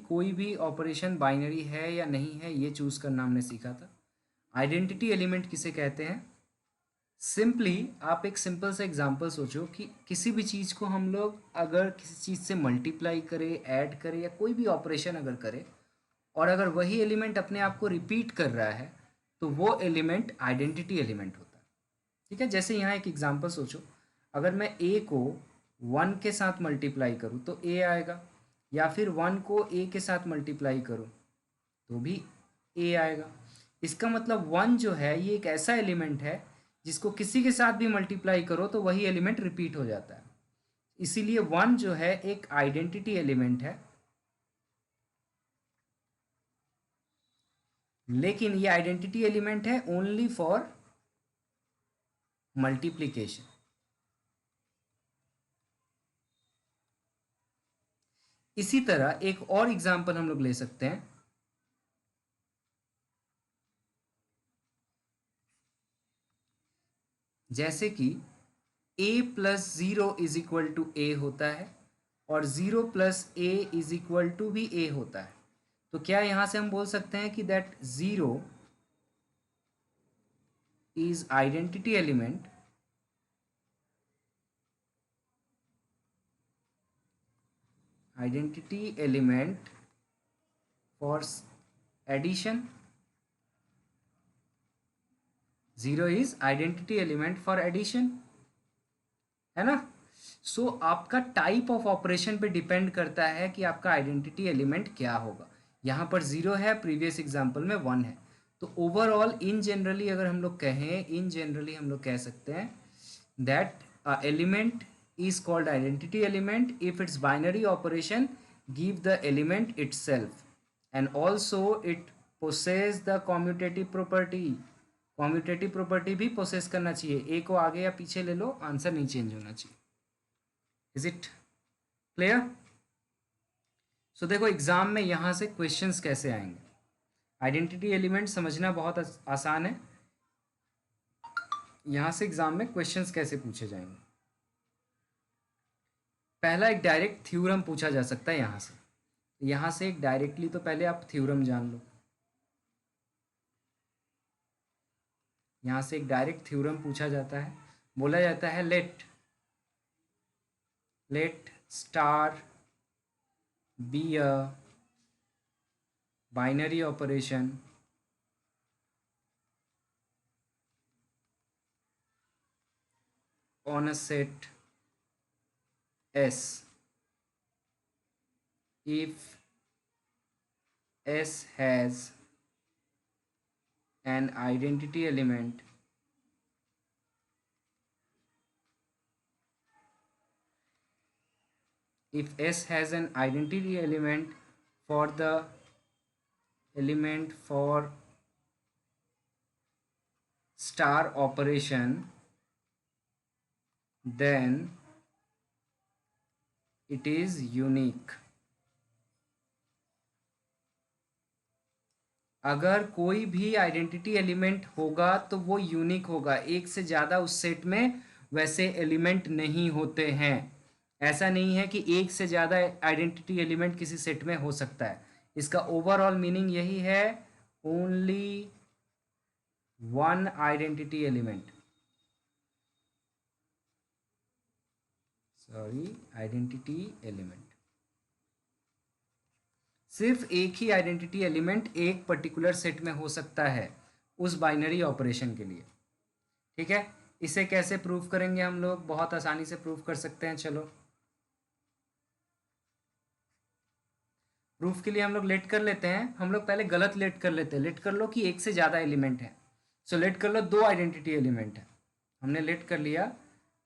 कोई भी operation binary है या नहीं है ये चूज करना हमने सीखा था। आइडेंटिटी एलिमेंट किसे कहते हैं? सिंपली आप एक सिंपल सा एग्जांपल सोचो कि किसी भी चीज़ को हम लोग अगर किसी चीज़ से मल्टीप्लाई करें, ऐड करें या कोई भी ऑपरेशन अगर करें और अगर वही एलिमेंट अपने आप को रिपीट कर रहा है तो वो एलिमेंट आइडेंटिटी एलिमेंट होता है। ठीक है, जैसे यहाँ एक एग्जांपल सोचो, अगर मैं ए को 1 के साथ मल्टीप्लाई करूँ तो ए आएगा, या फिर 1 को ए के साथ मल्टीप्लाई करूँ तो भी ए आएगा। इसका मतलब 1 जो है ये एक ऐसा एलिमेंट है जिसको किसी के साथ भी मल्टीप्लाई करो तो वही एलिमेंट रिपीट हो जाता है। इसीलिए 1 जो है एक आइडेंटिटी एलिमेंट है, लेकिन ये आइडेंटिटी एलिमेंट है ओनली फॉर मल्टीप्लिकेशन। इसी तरह एक और एग्जांपल हम लोग ले सकते हैं, जैसे कि a plus zero is equal to A होता है और 0 plus A is equal to भी ए होता है। तो क्या यहाँ से हम बोल सकते हैं कि that 0 is identity element for addition? 0 is identity element for addition, है ना? सो आपका टाइप ऑफ ऑपरेशन पे डिपेंड करता है कि आपका आइडेंटिटी एलिमेंट क्या होगा। यहाँ पर 0 है, प्रीवियस एग्जाम्पल में 1 है। तो ओवरऑल इन जनरली अगर हम लोग कहें, इन जनरली हम लोग कह सकते हैं that element is called identity element if its binary operation give the element itself and also it possess the commutative property। commutative property भी possess करना चाहिए, ए को आगे या पीछे ले लो, आंसर नहीं चेंज होना चाहिए। Is it clear? सो देखो एग्जाम में यहाँ से क्वेश्चंस कैसे आएंगे। आइडेंटिटी एलिमेंट समझना बहुत आसान है, यहाँ से एग्जाम में क्वेश्चंस कैसे पूछे जाएंगे। पहला एक डायरेक्ट थ्योरम पूछा जा सकता है यहाँ से एक डायरेक्टली, तो पहले आप थ्योरम जान लो। यहाँ से एक डायरेक्ट थ्योरम पूछा जाता है, बोला जाता है let star B a binary operation on a set S if S has an identity element for the element for star operation, then it is unique। अगर कोई भी आइडेंटिटी एलिमेंट होगा तो वो यूनिक होगा, एक से ज़्यादा उस सेट में वैसे एलिमेंट नहीं होते हैं। ऐसा नहीं है कि एक से ज़्यादा आइडेंटिटी एलिमेंट किसी सेट में हो सकता है। इसका ओवरऑल मीनिंग यही है, only one identity element, identity element, सिर्फ एक ही आइडेंटिटी एलिमेंट एक पर्टिकुलर सेट में हो सकता है उस बाइनरी ऑपरेशन के लिए। ठीक है, इसे कैसे प्रूव करेंगे हम लोग? बहुत आसानी से प्रूव कर सकते हैं। चलो प्रूफ के लिए हम लोग लेट कर लेते हैं। हम लोग पहले गलत लेट कर लेते हैं। लेट कर लो कि एक से ज़्यादा एलिमेंट है। सो लेट कर लो दो आइडेंटिटी एलिमेंट है। हमने लेट कर लिया,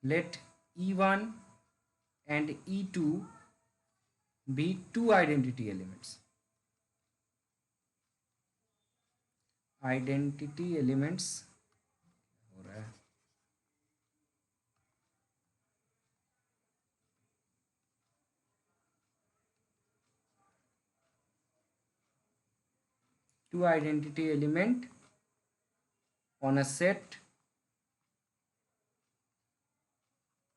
let E1 and E2 be two identity elements. Identity elements हो रहा है, two identity element on a set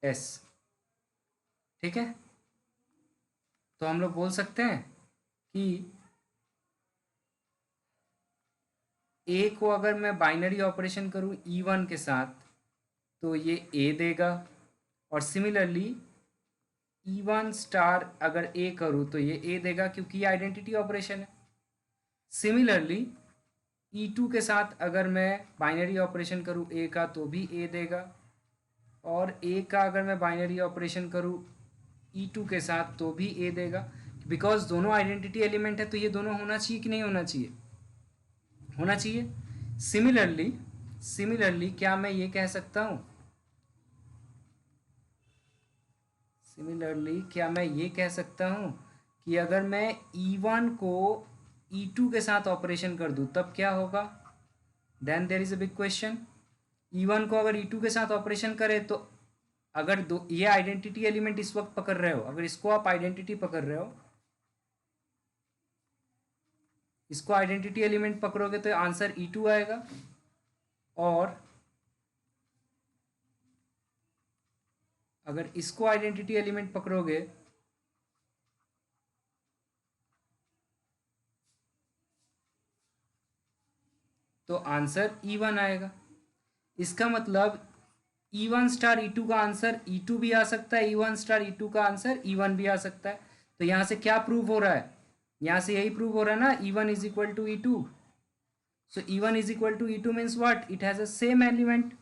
S। ठीक है, तो हम लोग बोल सकते हैं कि ए को अगर मैं बाइनरी ऑपरेशन करूँ E1 के साथ तो ये ए देगा, और सिमिलरली E1 स्टार अगर ए करूँ तो ये ए देगा, क्योंकि ये आइडेंटिटी ऑपरेशन है। सिमिलरली E2 के साथ अगर मैं बाइनरी ऑपरेशन करूँ ए का तो भी ए देगा, और ए का अगर मैं बाइनरी ऑपरेशन करूँ E2 के साथ तो भी ए देगा। बिकॉज दोनों आइडेंटिटी एलिमेंट है तो ये दोनों होना चाहिए कि नहीं होना चाहिए? होना चाहिए। सिमिलरली क्या मैं ये कह सकता हूँ, कि अगर मैं E1 को E2 के साथ ऑपरेशन कर दूँ तब क्या होगा? Then there is a big question. E1 को अगर E2 के साथ ऑपरेशन करे तो अगर दो ये आइडेंटिटी एलिमेंट इस वक्त पकड़ रहे हो, अगर इसको आप आइडेंटिटी पकड़ रहे हो, इसको आइडेंटिटी एलिमेंट पकड़ोगे तो आंसर E2 आएगा, और अगर इसको आइडेंटिटी एलिमेंट पकड़ोगे तो आंसर E1 आएगा। इसका मतलब E1 स्टार E2 का आंसर E2 भी आ सकता है, E1 स्टार E2 का आंसर E1 भी आ सकता है। तो यहाँ से क्या प्रूव हो रहा है? यहाँ से यही प्रूव हो रहा है ना, E1 is equal to E2। So E1 is equal to E2 means what? It has a same element.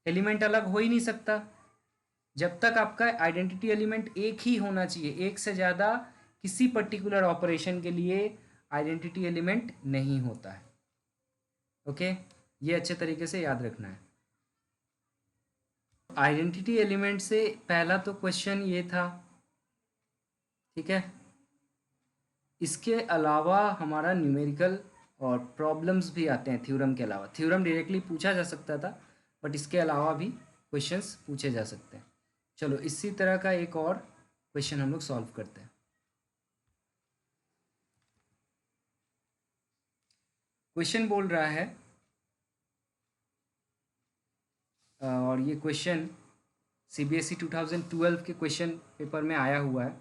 Element अलग हो ही नहीं सकता जब तक आपका आइडेंटिटी एलिमेंट एक ही होना चाहिए। एक से ज़्यादा किसी पर्टिकुलर ऑपरेशन के लिए आइडेंटिटी एलिमेंट नहीं होता है। ओके, ये अच्छे तरीके से याद रखना है। आइडेंटिटी एलिमेंट से पहला तो क्वेश्चन ये था, ठीक है। इसके अलावा हमारा न्यूमेरिकल और प्रॉब्लम्स भी आते हैं थ्योरम के अलावा। थ्योरम डायरेक्टली पूछा जा सकता था, बट इसके अलावा भी क्वेश्चंस पूछे जा सकते हैं। चलो इसी तरह का एक और क्वेश्चन हम लोग सॉल्व करते हैं। क्वेश्चन बोल रहा है, और ये क्वेश्चन CBSE 2012 के क्वेश्चन पेपर में आया हुआ है।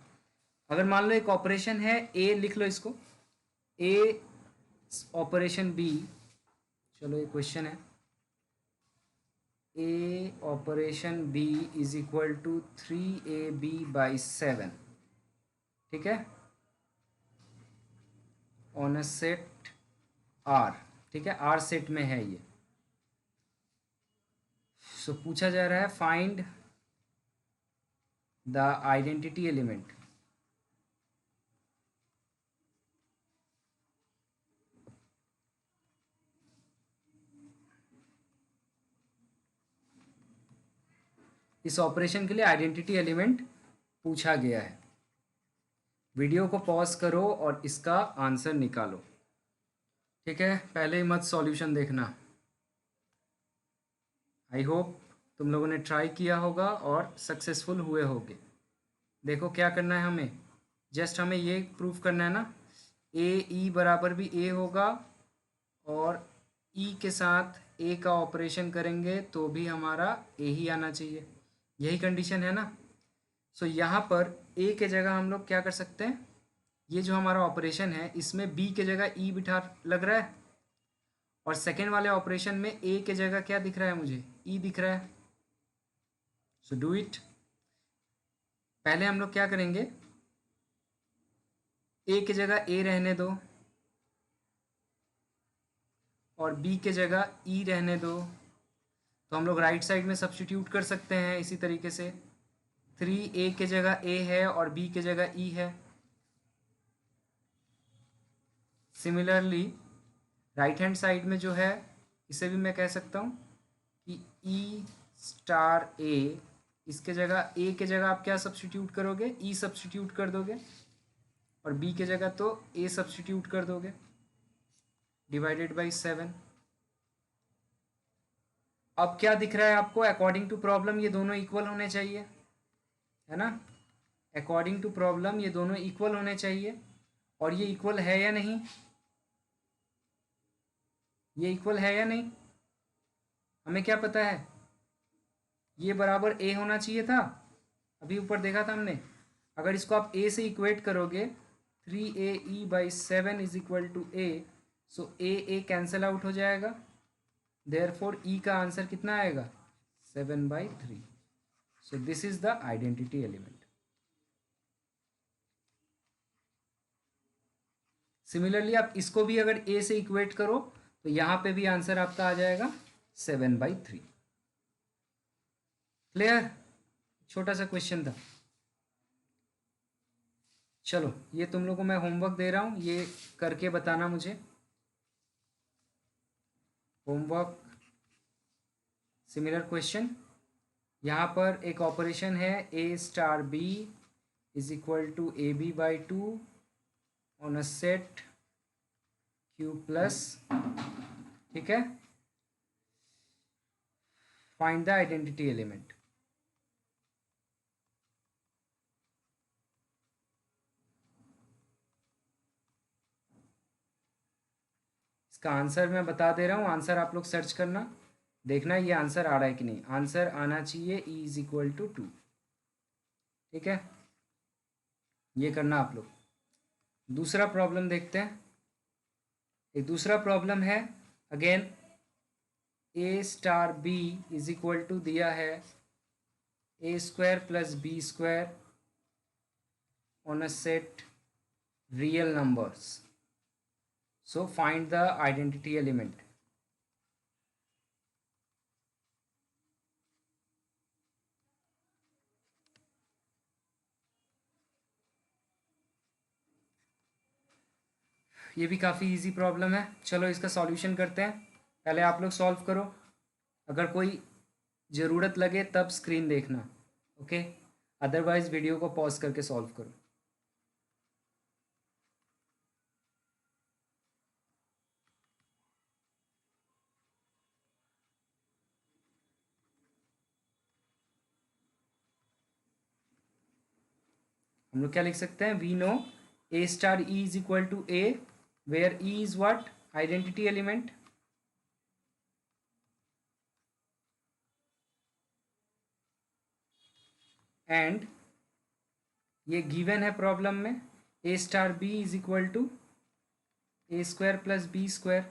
अगर मान लो एक ऑपरेशन है ए, लिख लो इसको, ए ऑपरेशन बी, चलो ये क्वेश्चन है, A operation B is equal to 3AB/7, ठीक है, ऑन अ सेट आर, ठीक है, आर सेट में है ये। सो पूछा जा रहा है फाइंड द आइडेंटिटी एलिमेंट। इस ऑपरेशन के लिए आइडेंटिटी एलिमेंट पूछा गया है। वीडियो को पॉज करो और इसका आंसर निकालो, ठीक है। पहले ही मत सॉल्यूशन देखना। आई होप तुम लोगों ने ट्राई किया होगा और सक्सेसफुल हुए होगे। देखो क्या करना है हमें, जस्ट हमें ये प्रूफ करना है ना, ए ई बराबर भी ए होगा, और ई के साथ ए का ऑपरेशन करेंगे तो भी हमारा ए ही आना चाहिए। यही कंडीशन है ना। सो यहाँ पर ए के जगह हम लोग क्या कर सकते हैं, ये जो हमारा ऑपरेशन है इसमें बी के जगह ई बिठा लग रहा है, और सेकेंड वाले ऑपरेशन में ए के जगह क्या दिख रहा है मुझे, ई दिख रहा है। So do it. पहले हम लोग क्या करेंगे, ए की जगह ए रहने दो और बी के जगह ई रहने दो, तो हम लोग राइट साइड में सब्स्टिट्यूट कर सकते हैं इसी तरीके से। 3A के जगह ए है और बी के जगह ई है। सिमिलरली राइट हैंड साइड में जो है इसे भी मैं कह सकता हूँ कि ई स्टार ए, इसके जगह ए के जगह आप क्या सब्स्टिट्यूट करोगे, ई सब्स्टिट्यूट कर दोगे, और बी के जगह तो ए सब्स्टिट्यूट कर दोगे, डिवाइडेड बाई 7। अब क्या दिख रहा है आपको, अकॉर्डिंग टू प्रॉब्लम ये दोनों इक्वल होने चाहिए, है ना। अकॉर्डिंग टू प्रॉब्लम ये दोनों इक्वल होने चाहिए, और ये इक्वल है या नहीं, ये इक्वल है या नहीं, हमें क्या पता है, ये बराबर ए होना चाहिए था। अभी ऊपर देखा था हमने, अगर इसको आप ए से इक्वेट करोगे 3AE/7 is equal to a, so a cancel out हो जाएगा, देयरफॉर ई का आंसर कितना आएगा 7/3. So this is the identity element. Similarly आप इसको भी अगर ए से इक्वेट करो तो यहाँ पे भी आंसर आपका आ जाएगा 7/3. क्लियर? छोटा सा क्वेश्चन था. चलो ये तुम लोगों को मैं होमवर्क दे रहा हूँ, ये करके बताना मुझे. Homework similar question. यहाँ पर एक ऑपरेशन है A*B is equal to AB/2 on a set Q plus. ठीक है, फाइंड द आइडेंटिटी एलिमेंट. इसका आंसर मैं बता दे रहा हूँ, आंसर आप लोग सर्च करना, देखना ये आंसर आ रहा है कि नहीं. आंसर आना चाहिए E इज इक्वल टू 2. ठीक है, ये करना आप लोग. दूसरा प्रॉब्लम देखते हैं. एक दूसरा प्रॉब्लम है, again A*B is equal to दिया है A² plus B² on a set real numbers. So find the identity element. ये भी काफ़ी इजी प्रॉब्लम है. चलो इसका सॉल्यूशन करते हैं. पहले आप लोग सॉल्व करो, अगर कोई ज़रूरत लगे तब स्क्रीन देखना. ओके, अदरवाइज वीडियो को पॉज करके सॉल्व करो. हम लोग क्या लिख सकते हैं, we know A*E is equal to A, where E is what, identity element. And ये गिवन है प्रॉब्लम में, A*B is equal to A² plus B².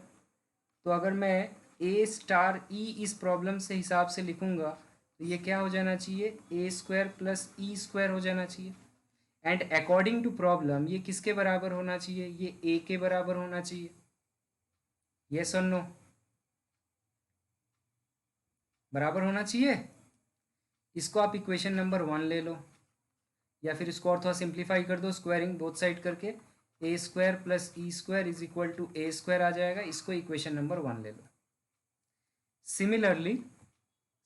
तो अगर मैं A*E इस प्रॉब्लम से हिसाब से लिखूंगा तो ये क्या हो जाना चाहिए, A² प्लस E² हो जाना चाहिए. एंड अकॉर्डिंग टू प्रॉब्लम ये किसके बराबर होना चाहिए, ये ए के बराबर होना चाहिए. यस और नो, बराबर होना चाहिए. इसको आप इक्वेशन नंबर 1 ले लो, या फिर इसको और थोड़ा सिंप्लीफाई कर दो, स्क्वायरिंग बोथ साइड करके A² plus E² is equal to A² आ जाएगा. इसको इक्वेशन नंबर 1 ले लो.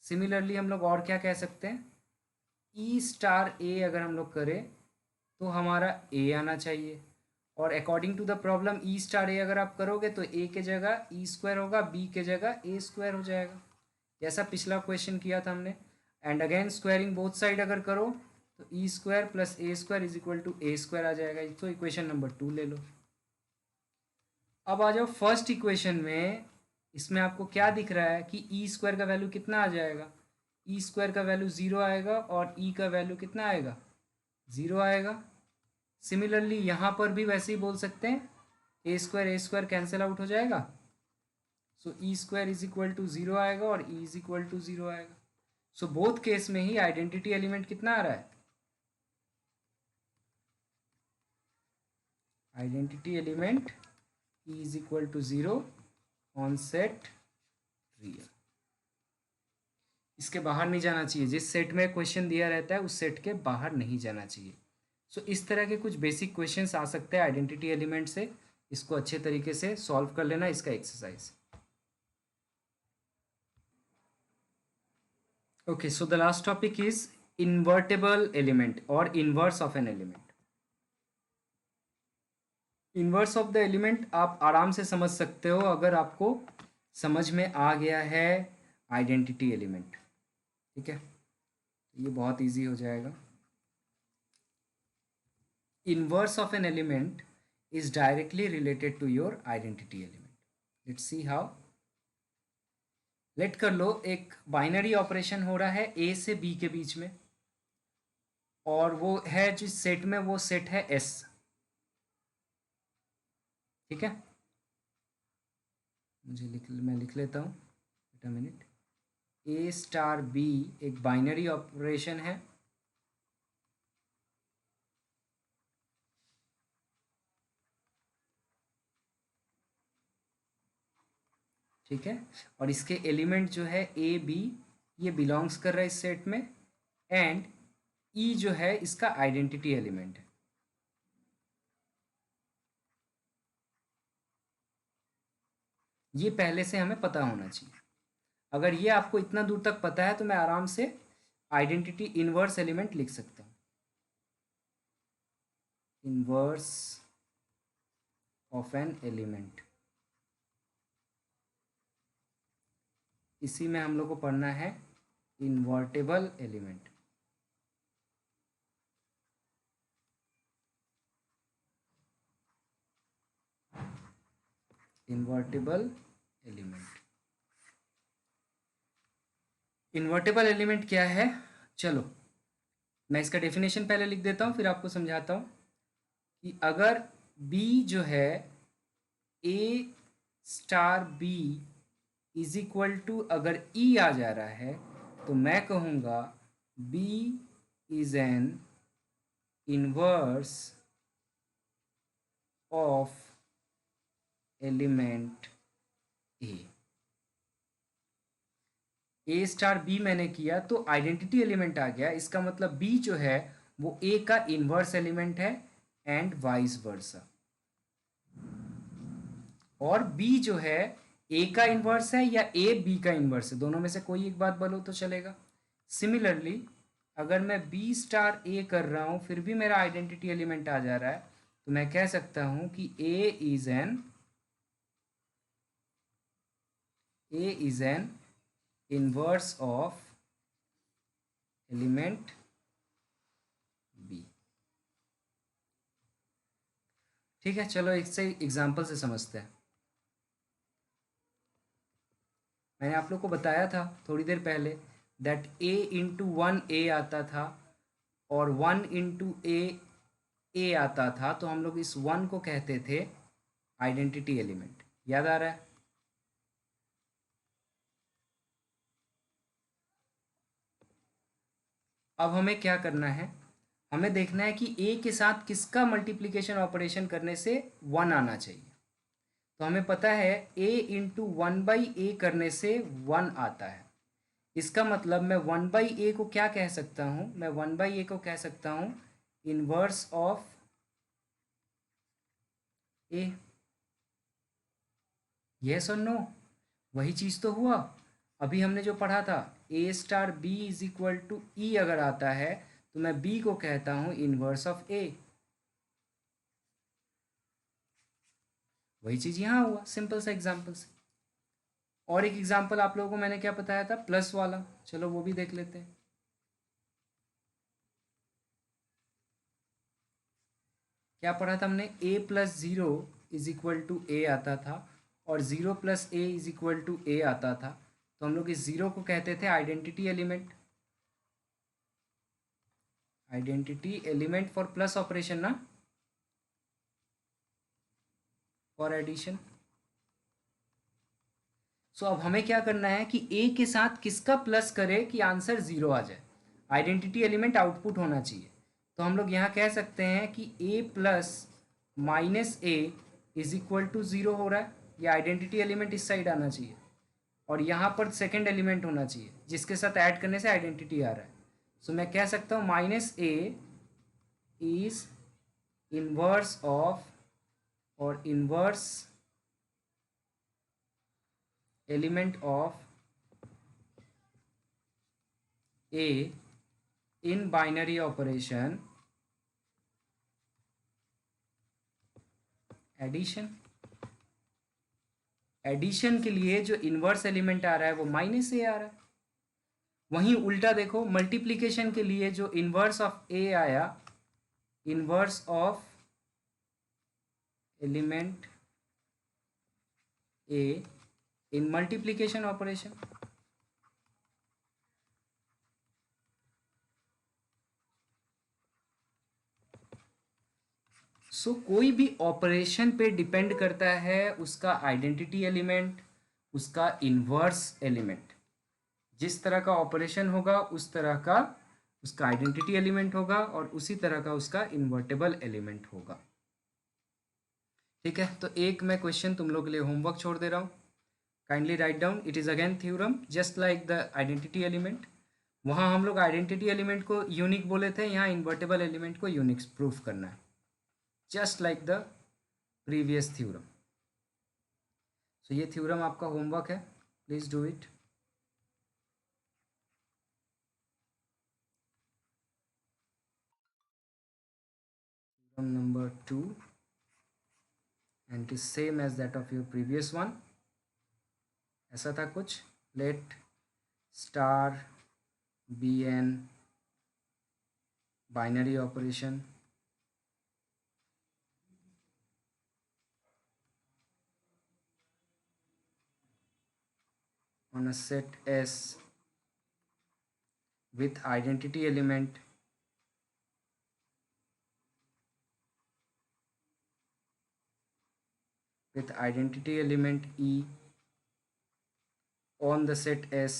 सिमिलरली हम लोग और क्या कह सकते हैं, E*A अगर हम लोग करें तो हमारा ए आना चाहिए. और according to the problem E*A अगर आप करोगे तो ए के जगह E² होगा, बी के जगह A² हो जाएगा, जैसा पिछला क्वेश्चन किया था हमने. And again squaring both side अगर करो तो E² plus A² is equal to A² आ जाएगा. तो इक्वेशन नंबर 2 ले लो. अब आ जाओ फर्स्ट इक्वेशन में. इसमें आपको क्या दिख रहा है कि E² का वैल्यू कितना आ जाएगा, E² का वैल्यू 0 आएगा और E का वैल्यू कितना आएगा, 0 आएगा. सिमिलरली यहाँ पर भी वैसे ही बोल सकते हैं, A² कैंसिल आउट हो जाएगा. सो E² इज इक्वल टू 0 आएगा और E इज इक्वल टू 0 आएगा. सो बोथ केस में ही आइडेंटिटी एलिमेंट कितना आ रहा है, identity element E is equal to 0 on set real. इसके बाहर नहीं जाना चाहिए, जिस सेट में क्वेश्चन दिया रहता है उस सेट के बाहर नहीं जाना चाहिए. सो इस तरह के कुछ बेसिक क्वेश्चंस आ सकते हैं आइडेंटिटी एलिमेंट से. इसको अच्छे तरीके से सॉल्व कर लेना, इसका exercise. Okay, so the last topic is invertible element और inverse of an element. Inverse of the element आप आराम से समझ सकते हो अगर आपको समझ में आ गया है आइडेंटिटी एलिमेंट. ठीक है, ये बहुत इजी हो जाएगा. Inverse of an element is directly related to your identity element. Let's see how. Let कर लो एक बाइनरी ऑपरेशन हो रहा है ए से बी के बीच में, और वो है जिस सेट में, वो सेट है एस. ठीक है, मैं लिख लेता हूँ, wait a minute. A star B एक बाइनरी ऑपरेशन है, ठीक है, और इसके एलिमेंट जो है ए बी ये बिलोंग्स कर रहा है इस सेट में, एंड ई जो है इसका आइडेंटिटी एलिमेंट है। ये पहले से हमें पता होना चाहिए। अगर ये आपको इतना दूर तक पता है तो मैं आराम से आइडेंटिटी इनवर्स एलिमेंट लिख सकता हूँ, इनवर्स ऑफ एन एलिमेंट। इसी में हम लोग को पढ़ना है invertible element. Invertible element, invertible element क्या है, चलो मैं इसका डेफिनेशन पहले लिख देता हूँ फिर आपको समझाता हूँ कि अगर B जो है A star B is equal to अगर E आ जा रहा है तो मैं कहूँगा B is an inverse of element A star B मैंने किया तो आइडेंटिटी एलिमेंट आ गया, इसका मतलब बी जो है वो ए का इनवर्स एलिमेंट है एंड वाइस वर्सा। और बी जो है ए का इनवर्स है या ए बी का इनवर्स है, दोनों में से कोई एक बात बोलो तो चलेगा। सिमिलरली अगर मैं बी स्टार ए कर रहा हूँ फिर भी मेरा आइडेंटिटी एलिमेंट आ जा रहा है तो मैं कह सकता हूँ कि A is an inverse of element B. ठीक है, चलो इससे एग्जाम्पल से समझते हैं। मैंने आप लोग को बताया था थोड़ी देर पहले दैट ए इंटू वन ए आता था और वन इंटू ए आता था, तो हम लोग इस वन को कहते थे आइडेंटिटी एलिमेंट। याद आ रहा है? अब हमें क्या करना है, हमें देखना है कि ए के साथ किसका मल्टीप्लिकेशन ऑपरेशन करने से वन आना चाहिए। तो हमें पता है ए इंटू वन बाई ए करने से वन आता है, इसका मतलब मैं वन बाई ए को क्या कह सकता हूँ, मैं वन बाई ए को कह सकता हूँ इनवर्स ऑफ ए। यस और नो, वही चीज़ तो हुआ। अभी हमने जो पढ़ा था A star B is equal to E अगर आता है तो मैं बी को कहता हूँ इनवर्स ऑफ ए। वही चीज़ यहाँ हुआ सिंपल सा एग्जाम्पल से। और एक एग्जाम्पल आप लोगों को मैंने क्या बताया था, प्लस वाला, चलो वो भी देख लेते हैं। क्या पढ़ा था हमने, A plus zero is equal to A आता था और zero plus A is equal to A आता था, तो हम लोग इस ज़ीरो को कहते थे identity element. Identity element for plus operation ना, फॉर एडिशन। सो अब हमें क्या करना है कि ए के साथ किसका प्लस करे कि आंसर ज़ीरो आ जाए, आइडेंटिटी एलिमेंट आउटपुट होना चाहिए। तो हम लोग यहाँ कह सकते हैं कि A plus minus A is equal to zero हो रहा है, ये आइडेंटिटी एलिमेंट इस साइड आना चाहिए और यहाँ पर सेकेंड एलिमेंट होना चाहिए जिसके साथ ऐड करने से आइडेंटिटी आ रहा है। सो मैं कह सकता हूँ minus A is inverse of और inverse element of A in binary operation addition. Addition के लिए जो इनवर्स एलिमेंट आ रहा है वो माइनस ए आ रहा है। वहीं उल्टा देखो, मल्टीप्लिकेशन के लिए जो इनवर्स ऑफ ए आया, inverse of element A in multiplication operation. So कोई भी ऑपरेशन पे डिपेंड करता है उसका आइडेंटिटी एलिमेंट, उसका इन्वर्स एलिमेंट। जिस तरह का ऑपरेशन होगा उस तरह का उसका आइडेंटिटी एलिमेंट होगा और उसी तरह का उसका इन्वर्टेबल एलिमेंट होगा। ठीक है, तो एक मैं क्वेश्चन तुम लोग के लिए होमवर्क छोड़ दे रहा हूँ। Kindly write down, it is again theorem just like the identity element. वहाँ हम लोग आइडेंटिटी एलिमेंट को यूनिक बोले थे, यहाँ इन्वर्टेबल एलिमेंट को यूनिक प्रूफ करना है, just like the previous theorem. So ये थ्योरम आपका होमवर्क है, please do it. Theorem number 2 and it is same as that of your previous one। ऐसा था कुछ, let star be an binary operation on a set S with identity element E on the set S,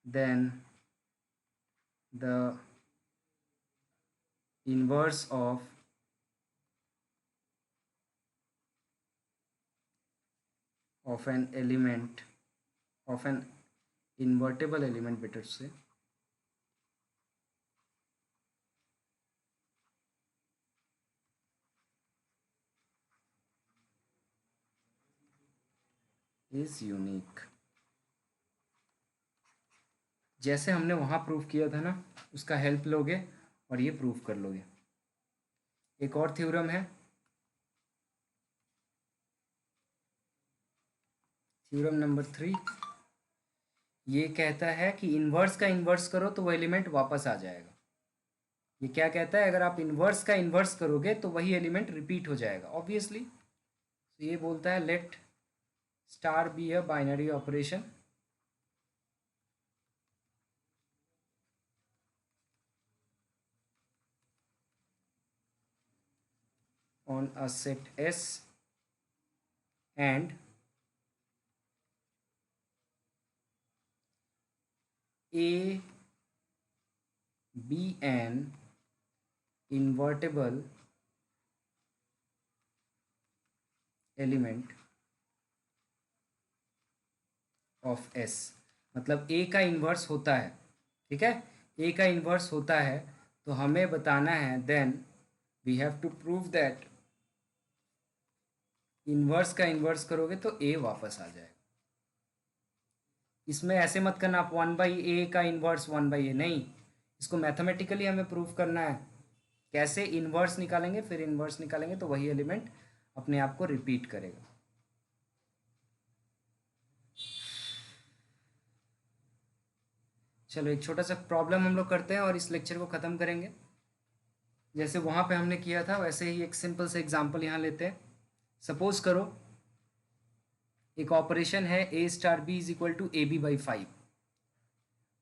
then the inverse of an element of an invertible element, better to say, is unique। जैसे हमने वहाँ proof किया था ना, उसका help लोगे और ये प्रूफ कर लोगे। एक और थ्योरम है, थ्योरम नंबर 3। ये कहता है कि इन्वर्स का इन्वर्स करो तो वो एलिमेंट वापस आ जाएगा। ये क्या कहता है, अगर आप इन्वर्स का इन्वर्स करोगे तो वही एलिमेंट रिपीट हो जाएगा ऑब्वियसली। तो ये बोलता है let star B a binary operation on a set S and A be an invertible element of S। मतलब A का इन्वर्स होता है, ठीक है, A का इन्वर्स होता है तो हमें बताना है then we have to prove that inverse का इन्वर्स करोगे तो A वापस आ जाएगा। इसमें ऐसे मत करना आप 1/A का इन्वर्स 1/A, नहीं, इसको मैथमेटिकली हमें प्रूव करना है। कैसे, इन्वर्स निकालेंगे, फिर इन्वर्स निकालेंगे तो वही एलिमेंट अपने आप को रिपीट करेगा। चलो एक छोटा सा प्रॉब्लम हम लोग करते हैं और इस लेक्चर को ख़त्म करेंगे। जैसे वहाँ पे हमने किया था वैसे ही एक सिंपल से एग्जांपल यहाँ लेते हैं। सपोज करो एक ऑपरेशन है A star B is equal to AB/5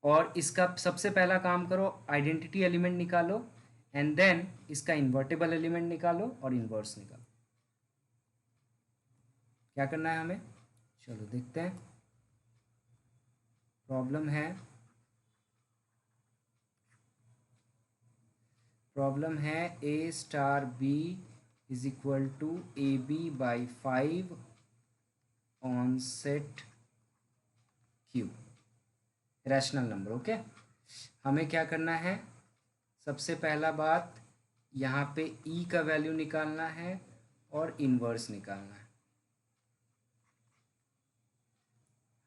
और इसका सबसे पहला काम करो आइडेंटिटी एलिमेंट निकालो एंड देन इसका इन्वर्टेबल एलिमेंट निकालो और इन्वर्स निकालो। क्या करना है हमें, चलो देखते हैं। प्रॉब्लम है A star B is equal to AB/5 on set Q, rational number. Okay, हमें क्या करना है, सबसे पहला बात यहाँ पे E का वैल्यू निकालना है और इन्वर्स निकालना है।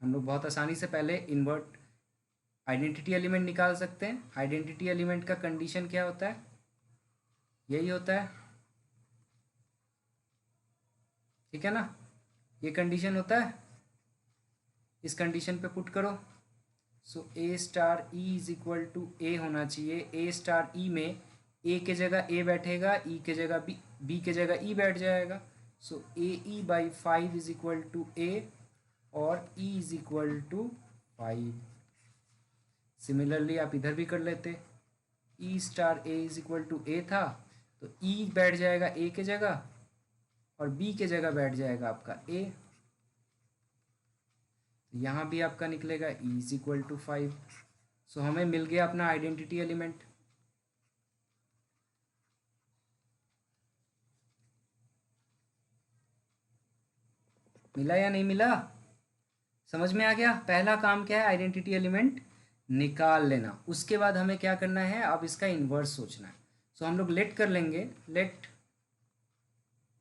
हम लोग बहुत आसानी से पहले इन्वर्ट आइडेंटिटी एलिमेंट निकाल सकते हैं। आइडेंटिटी एलिमेंट का कंडीशन क्या होता है, यही होता है, ठीक है ना, ये कंडीशन होता है। इस कंडीशन पे पुट करो, so A star E is equal to A होना चाहिए। A स्टार E में A के जगह A बैठेगा, E के जगह B के जगह E बैठ जाएगा। So AE/5 is equal to A और E is equal to 5। Similarly आप इधर भी कर लेते, E star A is equal to A था तो तो ई बैठ जाएगा ए के जगह और बी के जगह बैठ जाएगा आपका ए। यहाँ भी आपका निकलेगा ई इज इक्वल टू 5। सो हमें मिल गया अपना आइडेंटिटी एलिमेंट। मिला या नहीं मिला? समझ में आ गया? पहला काम क्या है, आइडेंटिटी एलिमेंट निकाल लेना। उसके बाद हमें क्या करना है, अब इसका इन्वर्स सोचना है। सो हम लोग लेट कर लेंगे, let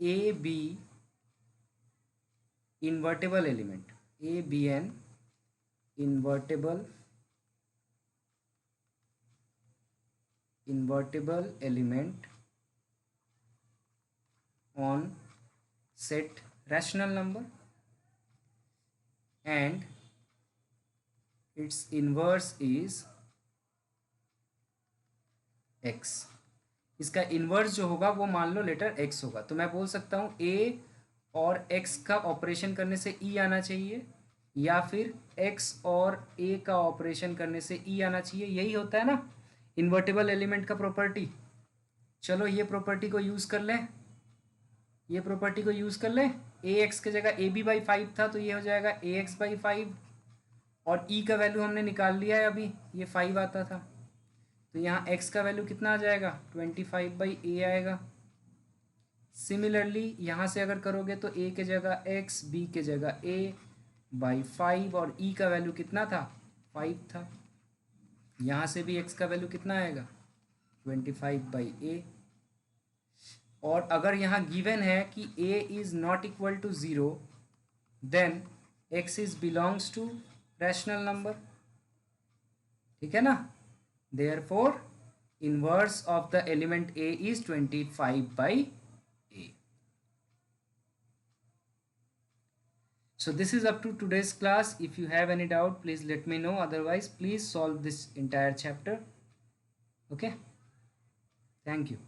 A B invertible element, A B an invertible element on set rational number and its inverse is x। इसका इन्वर्स जो होगा वो मान लो लेटर x होगा। तो मैं बोल सकता हूँ a और x का ऑपरेशन करने से e आना चाहिए, या फिर x और a का ऑपरेशन करने से e आना चाहिए। यही होता है ना इन्वर्टेबल एलिमेंट का प्रॉपर्टी। चलो ये प्रॉपर्टी को यूज़ कर लें, ये प्रॉपर्टी को यूज़ कर लें। ए एक्स के जगह ए बी बाई 5 था तो ये हो जाएगा ए एक्स बाई 5, और ई का वैल्यू हमने निकाल लिया है अभी, ये 5 आता था। तो यहाँ एक्स का वैल्यू कितना आ जाएगा, 25 बाई ए आएगा। सिमिलरली यहाँ से अगर करोगे तो ए के जगह एक्स, बी के जगह ए बाई 5, और ई का वैल्यू कितना था, 5 था। यहाँ से भी x का वैल्यू कितना आएगा, 25 बाई ए। और अगर यहाँ गिवन है कि a is not equal to 0, then x is belongs to rational number. ठीक है ना? Therefore inverse of the element a is 25 by a। So this is up to today's class. If you have any doubt, please let me know. Otherwise, please solve this entire chapter. Okay? Thank you.